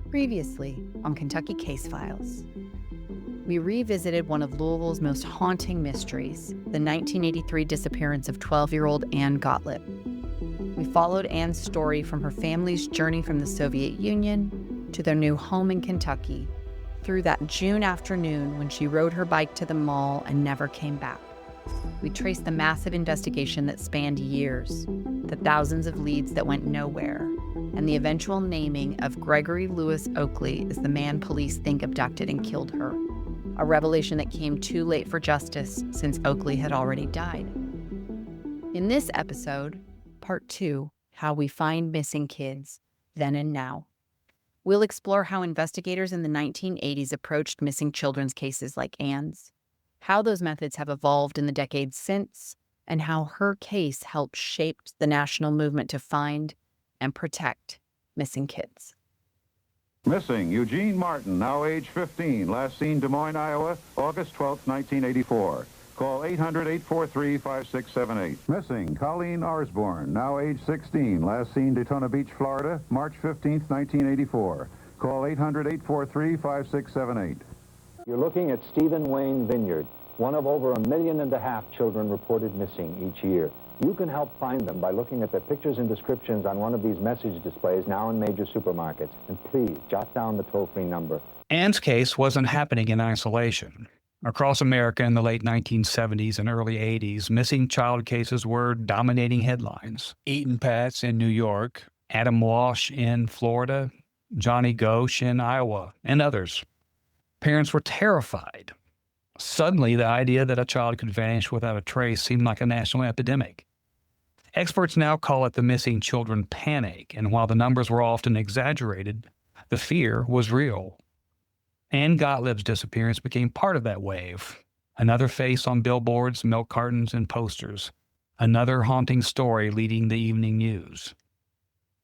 Previously on Kentucky Case Files, we revisited one of Louisville's most haunting mysteries, the 1983 disappearance of 12-year-old Ann Gotlib. We followed Ann's story from her family's journey from the Soviet Union to their new home in Kentucky, through that June afternoon when she rode her bike to the mall and never came back. We traced the massive investigation that spanned years, the thousands of leads that went nowhere, and the eventual naming of Gregory Lewis Oakley as the man police think abducted and killed her, a revelation that came too late for justice since Oakley had already died. In this episode, Part 2, How We Find Missing Kids, Then and Now, we'll explore how investigators in the 1980s approached missing children's cases like Ann's, how those methods have evolved in the decades since, and how her case helped shape the national movement to find and protect missing kids. Missing Eugene Martin, now age 15, last seen Des Moines, Iowa, August 12, 1984. Call 800-843-5678. Missing Colleen Osborne, now age 16, last seen Daytona Beach, Florida, March 15, 1984. Call 800-843-5678. You're looking at Stephen Wayne Vineyard, one of over 1.5 million children reported missing each year. You can help find them by looking at the pictures and descriptions on one of these message displays now in major supermarkets. And please, jot down the toll-free number. Ann's case wasn't happening in isolation. Across America in the late 1970s and early 80s, missing child cases were dominating headlines. Eaton Pats in New York, Adam Walsh in Florida, Johnny Ghosh in Iowa, and others. Parents were terrified. Suddenly, the idea that a child could vanish without a trace seemed like a national epidemic. Experts now call it the missing children panic, and while the numbers were often exaggerated, the fear was real. Ann Gotlib's disappearance became part of that wave. Another face on billboards, milk cartons, and posters. Another haunting story leading the evening news.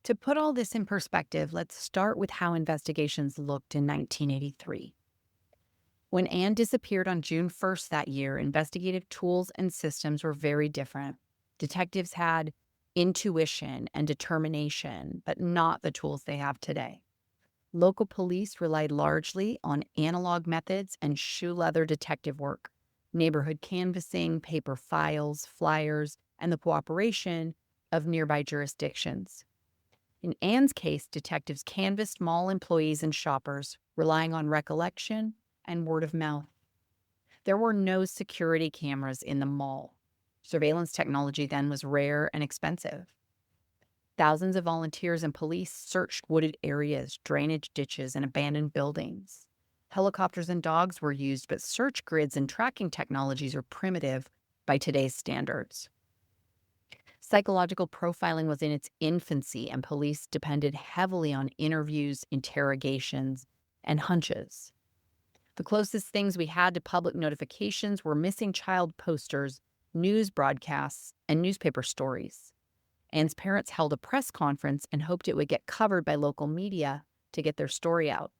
To put all this in perspective, let's start with how investigations looked in 1983. When Ann disappeared on June 1st that year, investigative tools and systems were very different. Detectives had intuition and determination, but not the tools they have today. Local police relied largely on analog methods and shoe leather detective work, neighborhood canvassing, paper files, flyers, and the cooperation of nearby jurisdictions. In Ann's case, detectives canvassed mall employees and shoppers, relying on recollection and word of mouth. There were no security cameras in the mall. Surveillance technology then was rare and expensive. Thousands of volunteers and police searched wooded areas, drainage ditches, and abandoned buildings. Helicopters and dogs were used, but search grids and tracking technologies are primitive by today's standards. Psychological profiling was in its infancy, and police depended heavily on interviews, interrogations, and hunches. The closest things we had to public notifications were missing child posters, news broadcasts, and newspaper stories. Ann's parents held a press conference and hoped it would get covered by local media to get their story out.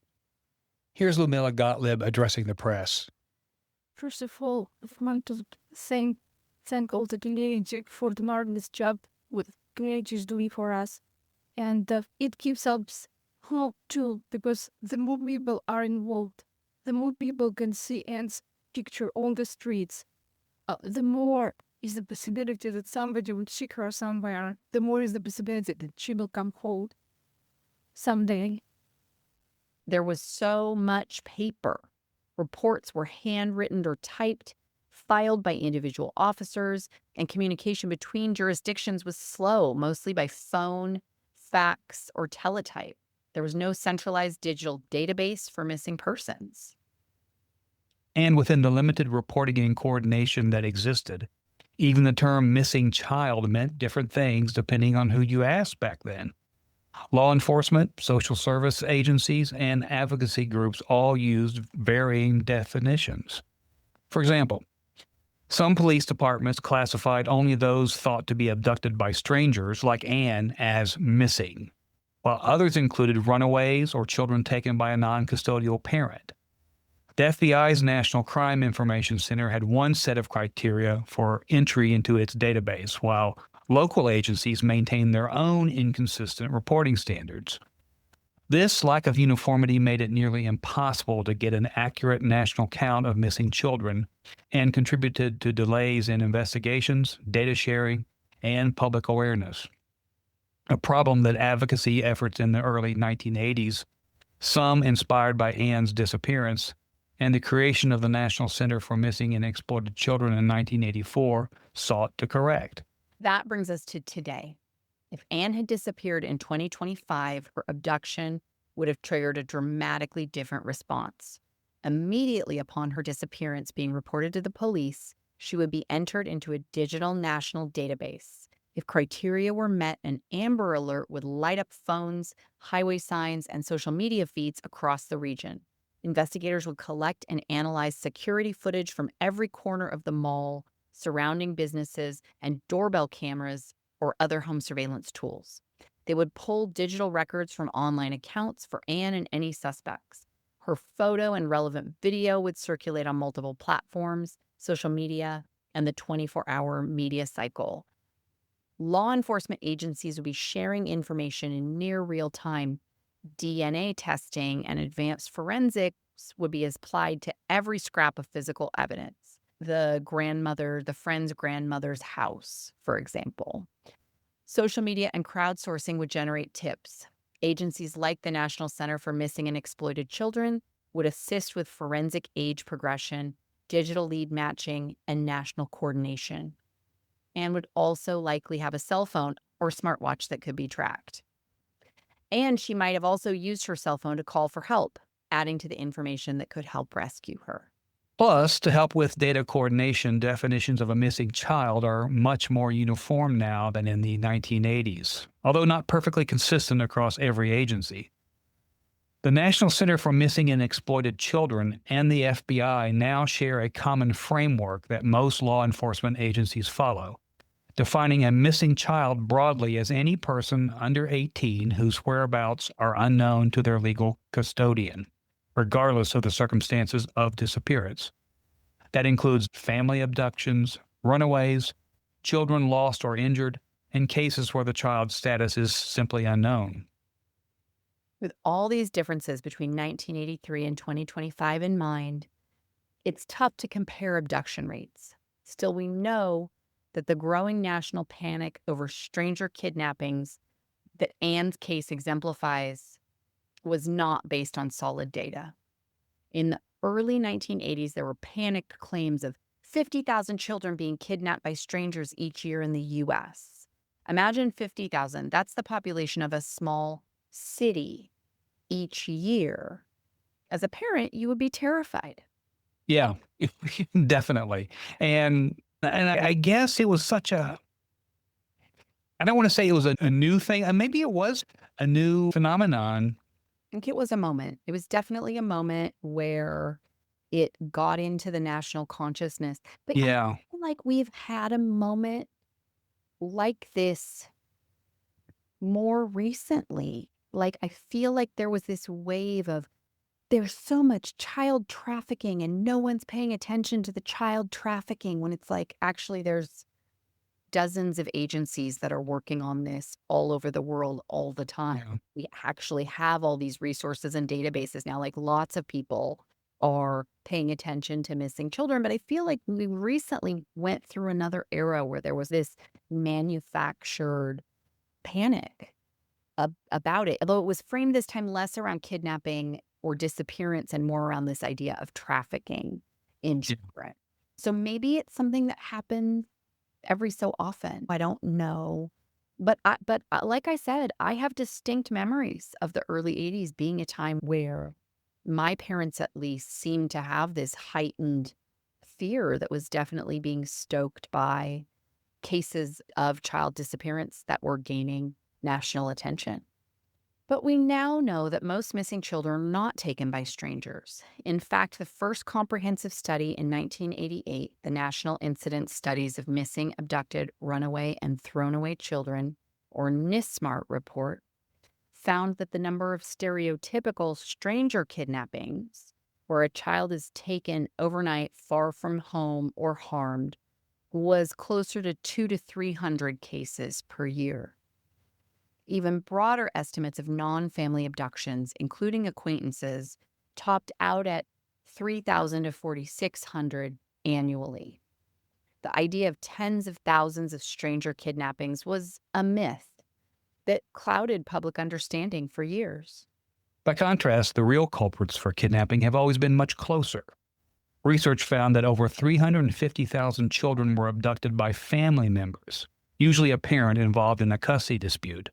Here's Lumila Gotlib addressing the press. First of all, I want to thank all the teenagers for the marvelous job what teenagers doing for us. And it gives us hope too, because the more people are involved, the more people can see Anne's picture on the streets. The more is the possibility that somebody will seek her somewhere. The more is the possibility that she will come home someday. There was so much paper. Reports were handwritten or typed, filed by individual officers, and communication between jurisdictions was slow, mostly by phone, fax, or teletype. There was no centralized digital database for missing persons. And within the limited reporting and coordination that existed, even the term missing child meant different things depending on who you asked back then. Law enforcement, social service agencies, and advocacy groups all used varying definitions. For example, some police departments classified only those thought to be abducted by strangers, like Ann, as missing, while others included runaways or children taken by a non-custodial parent. The FBI's National Crime Information Center had one set of criteria for entry into its database, while Local agencies maintain their own inconsistent reporting standards. This lack of uniformity made it nearly impossible to get an accurate national count of missing children and contributed to delays in investigations, data sharing, and public awareness. A problem that advocacy efforts in the early 1980s, some inspired by Anne's disappearance, and the creation of the National Center for Missing and Exploited Children in 1984, sought to correct. That brings us to today. If Anne had disappeared in 2025, her abduction would have triggered a dramatically different response. Immediately upon her disappearance being reported to the police, she would be entered into a digital national database. If criteria were met, an Amber Alert would light up phones, highway signs, and social media feeds across the region. Investigators would collect and analyze security footage from every corner of the mall, surrounding businesses, and doorbell cameras or other home surveillance tools. They would pull digital records from online accounts for Anne and any suspects. Her photo and relevant video would circulate on multiple platforms, social media, and the 24-hour media cycle. Law enforcement agencies would be sharing information in near real time. DNA testing and advanced forensics would be applied to every scrap of physical evidence. The friend's grandmother's house, for example. Social media and crowdsourcing would generate tips. Agencies like the National Center for Missing and Exploited Children would assist with forensic age progression, digital lead matching, and national coordination. Anne would also likely have a cell phone or smartwatch that could be tracked. And she might have also used her cell phone to call for help, adding to the information that could help rescue her. Plus, to help with data coordination, definitions of a missing child are much more uniform now than in the 1980s, although not perfectly consistent across every agency. The National Center for Missing and Exploited Children and the FBI now share a common framework that most law enforcement agencies follow, defining a missing child broadly as any person under 18 whose whereabouts are unknown to their legal custodian, regardless of the circumstances of disappearance. That includes family abductions, runaways, children lost or injured, and cases where the child's status is simply unknown. With all these differences between 1983 and 2025 in mind, it's tough to compare abduction rates. Still, we know that the growing national panic over stranger kidnappings that Anne's case exemplifies was not based on solid data. In the early 1980s, there were panicked claims of 50,000 children being kidnapped by strangers each year in the U.S. Imagine 50,000. That's the population of a small city each year. As a parent, you would be terrified. Yeah, definitely. And I guess it was such a, I don't want to say it was a new thing. Maybe it was a new phenomenon. I think it was a moment. It was definitely a moment where it got into the national consciousness. But I Yeah. feel like we've had a moment like this more recently. Like, I feel like there was this wave of there's so much child trafficking and no one's paying attention to the child trafficking, when it's like, actually, there's dozens of agencies that are working on this all over the world all the time. Yeah. We actually have all these resources and databases now. Like, lots of people are paying attention to missing children. But I feel like we recently went through another era where there was this manufactured panic about it, although it was framed this time less around kidnapping or disappearance and more around this idea of trafficking in Yeah. children. So maybe it's something that happens every so often. I don't know. But like I said, I have distinct memories of the early 80s being a time where my parents at least seemed to have this heightened fear that was definitely being stoked by cases of child disappearance that were gaining national attention. But we now know that most missing children are not taken by strangers. In fact, the first comprehensive study in 1988, the National Incident Studies of Missing, Abducted, Runaway, and Thrown Away Children, or NISMART report, found that the number of stereotypical stranger kidnappings, where a child is taken overnight far from home or harmed, was closer to 200 to 300 cases per year. Even broader estimates of non-family abductions, including acquaintances, topped out at 3,000 to 4,600 annually. The idea of tens of thousands of stranger kidnappings was a myth that clouded public understanding for years. By contrast, the real culprits for kidnapping have always been much closer. Research found that over 350,000 children were abducted by family members, usually a parent involved in a custody dispute.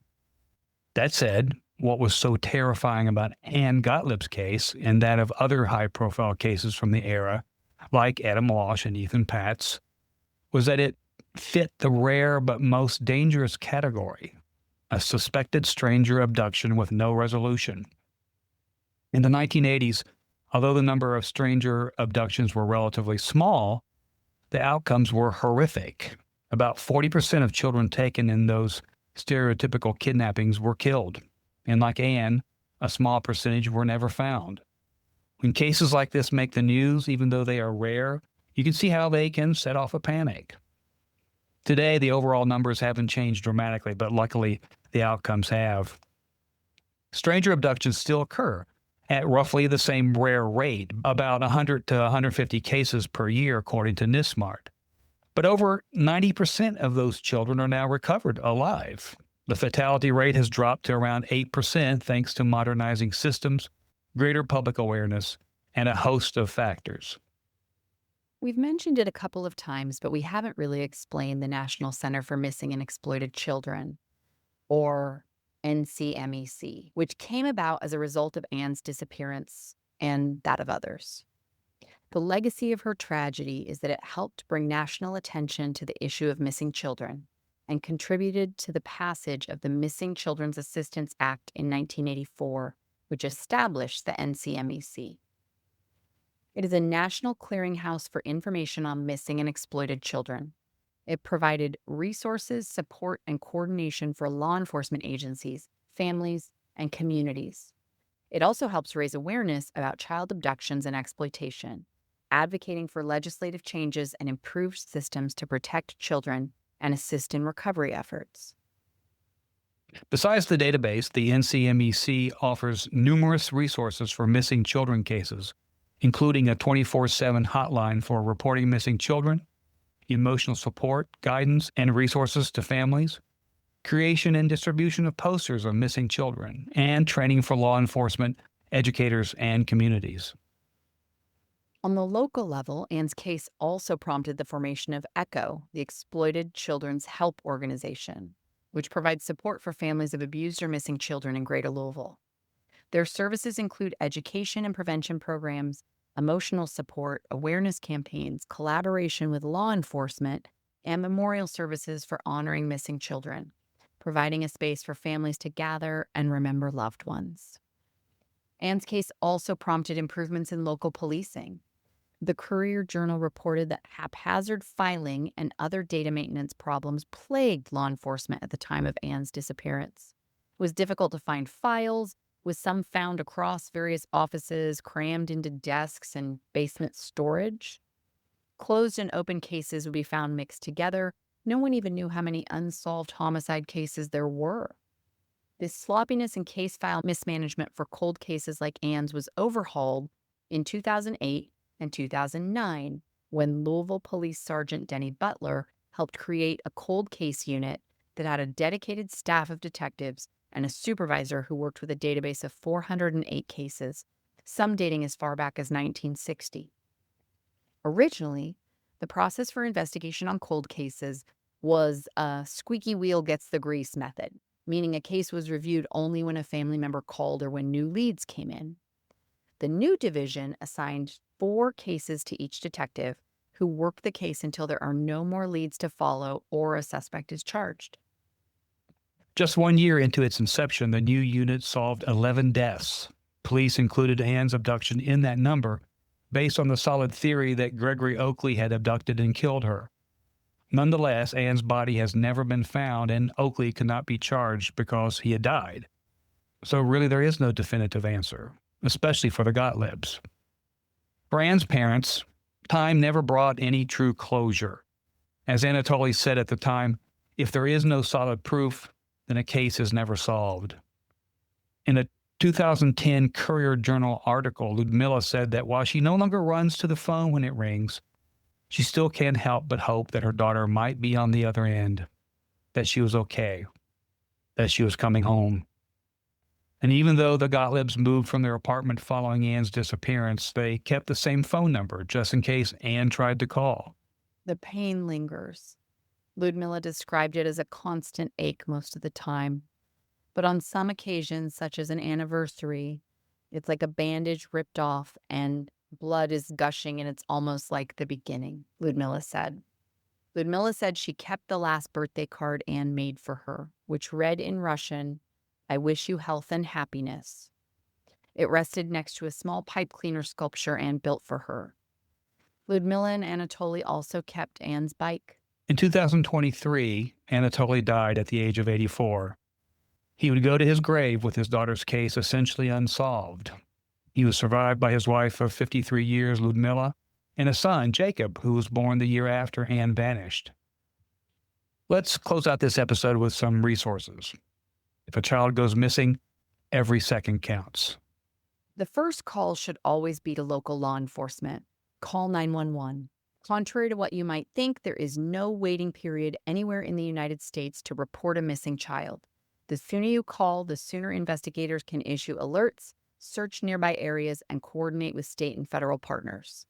That said, what was so terrifying about Anne Gotlib's case and that of other high-profile cases from the era, like Adam Walsh and Ethan Patz, was that it fit the rare but most dangerous category, a suspected stranger abduction with no resolution. In the 1980s, although the number of stranger abductions were relatively small, the outcomes were horrific. About 40% of children taken in those stereotypical kidnappings were killed, and like Anne, a small percentage were never found. When cases like this make the news, even though they are rare, you can see how they can set off a panic. Today, the overall numbers haven't changed dramatically, but luckily the outcomes have. Stranger abductions still occur at roughly the same rare rate, about 100 to 150 cases per year, according to NISMART. But over 90% of those children are now recovered alive. The fatality rate has dropped to around 8% thanks to modernizing systems, greater public awareness, and a host of factors. We've mentioned it a couple of times, but we haven't really explained the National Center for Missing and Exploited Children, or NCMEC, which came about as a result of Anne's disappearance and that of others. The legacy of her tragedy is that it helped bring national attention to the issue of missing children and contributed to the passage of the Missing Children's Assistance Act in 1984, which established the NCMEC. It is a national clearinghouse for information on missing and exploited children. It provided resources, support, and coordination for law enforcement agencies, families, and communities. It also helps raise awareness about child abductions and exploitation, advocating for legislative changes and improved systems to protect children and assist in recovery efforts. Besides the database, the NCMEC offers numerous resources for missing children cases, including a 24/7 hotline for reporting missing children, emotional support, guidance, and resources to families, creation and distribution of posters of missing children, and training for law enforcement, educators, and communities. On the local level, Anne's case also prompted the formation of ECHO, the Exploited Children's Help Organization, which provides support for families of abused or missing children in Greater Louisville. Their services include education and prevention programs, emotional support, awareness campaigns, collaboration with law enforcement, and memorial services for honoring missing children, providing a space for families to gather and remember loved ones. Anne's case also prompted improvements in local policing. The Courier-Journal reported that haphazard filing and other data maintenance problems plagued law enforcement at the time of Anne's disappearance. It was difficult to find files, with some found across various offices, crammed into desks and basement storage. Closed and open cases would be found mixed together. No one even knew how many unsolved homicide cases there were. This sloppiness and case file mismanagement for cold cases like Anne's was overhauled in 2008 and 2009 when Louisville Police Sergeant Denny Butler helped create a cold case unit that had a dedicated staff of detectives and a supervisor who worked with a database of 408 cases, some dating as far back as 1960. Originally, the process for investigation on cold cases was a squeaky wheel gets the grease method, meaning a case was reviewed only when a family member called or when new leads came in. The new division assigned 4 cases to each detective who worked the case until there are no more leads to follow or a suspect is charged. Just 1 year into its inception, the new unit solved 11 deaths. Police included Anne's abduction in that number, based on the solid theory that Gregory Oakley had abducted and killed her. Nonetheless, Anne's body has never been found, and Oakley could not be charged because he had died. So really there is no definitive answer, especially for the Gotlibs. For Anne's parents, time never brought any true closure. As Anatoly said at the time, if there is no solid proof, then a case is never solved. In a 2010 Courier Journal article, Ludmila said that while she no longer runs to the phone when it rings, she still can't help but hope that her daughter might be on the other end, that she was okay, that she was coming home. And even though the Gotlibs moved from their apartment following Anne's disappearance, they kept the same phone number just in case Anne tried to call. The pain lingers. Ludmila described it as a constant ache most of the time. But on some occasions, such as an anniversary, it's like a bandage ripped off and blood is gushing and it's almost like the beginning, Ludmila said. Ludmila said she kept the last birthday card Anne made for her, which read in Russian, "I wish you health and happiness." It rested next to a small pipe cleaner sculpture Anne built for her. Ludmila and Anatoly also kept Anne's bike. In 2023, Anatoly died at the age of 84. He would go to his grave with his daughter's case essentially unsolved. He was survived by his wife of 53 years, Ludmila, and a son, Jacob, who was born the year after Anne vanished. Let's close out this episode with some resources. If a child goes missing, every second counts. The first call should always be to local law enforcement. Call 911. Contrary to what you might think, there is no waiting period anywhere in the United States to report a missing child. The sooner you call, the sooner investigators can issue alerts, search nearby areas, and coordinate with state and federal partners.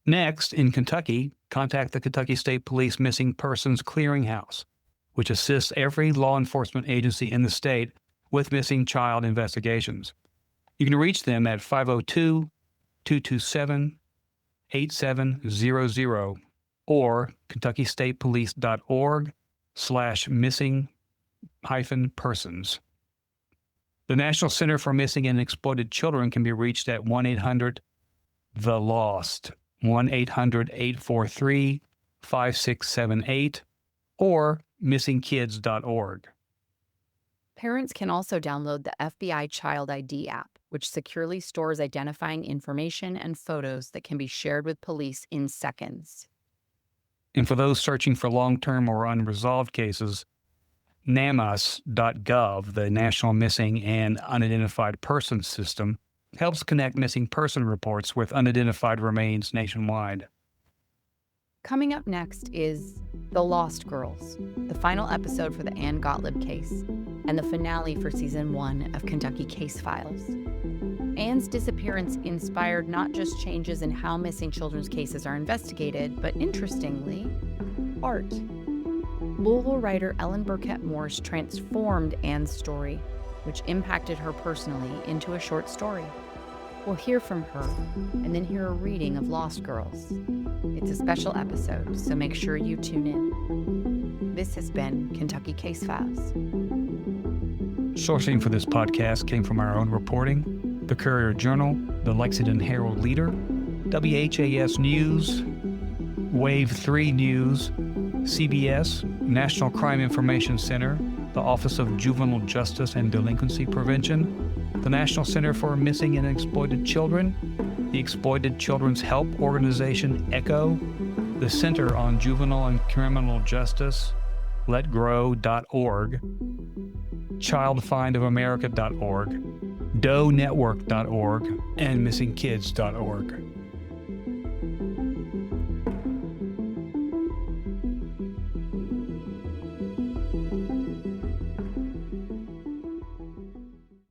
Next, in Kentucky, contact the Kentucky State Police Missing Persons Clearinghouse, which assists every law enforcement agency in the state with missing child investigations. You can reach them at 502-227-8700 or kentuckystatepolice.org/missing-persons. The National Center for Missing and Exploited Children can be reached at 1-800-THE-LOST, 1-800-843-5678, or missingkids.org. Parents can also download the FBI Child ID app, which securely stores identifying information and photos that can be shared with police in seconds. And for those searching for long-term or unresolved cases, NamUs.gov, the National Missing and Unidentified Persons System, helps connect missing person reports with unidentified remains nationwide. Coming up next is The Lost Girls, the final episode for the Anne Gotlib case, and the finale for Season 1 of Kentucky Case Files. Anne's disappearance inspired not just changes in how missing children's cases are investigated, but interestingly, art. Louisville writer Ellen Burkett Morse transformed Anne's story, which impacted her personally, into a short story. We'll hear from her and then hear a reading of Lost Girls. It's a special episode, so make sure you tune in. This has been Kentucky Case Files. Sourcing for this podcast came from our own reporting, the Courier Journal, the Lexington Herald Leader, WHAS News, Wave 3 News, CBS, National Crime Information Center, the Office of Juvenile Justice and Delinquency Prevention, the National Center for Missing and Exploited Children, the Exploited Children's Help Organization ECHO, the Center on Juvenile and Criminal Justice, LetGrow.org, ChildFindOfAmerica.org, DoeNetwork.org, and MissingKids.org.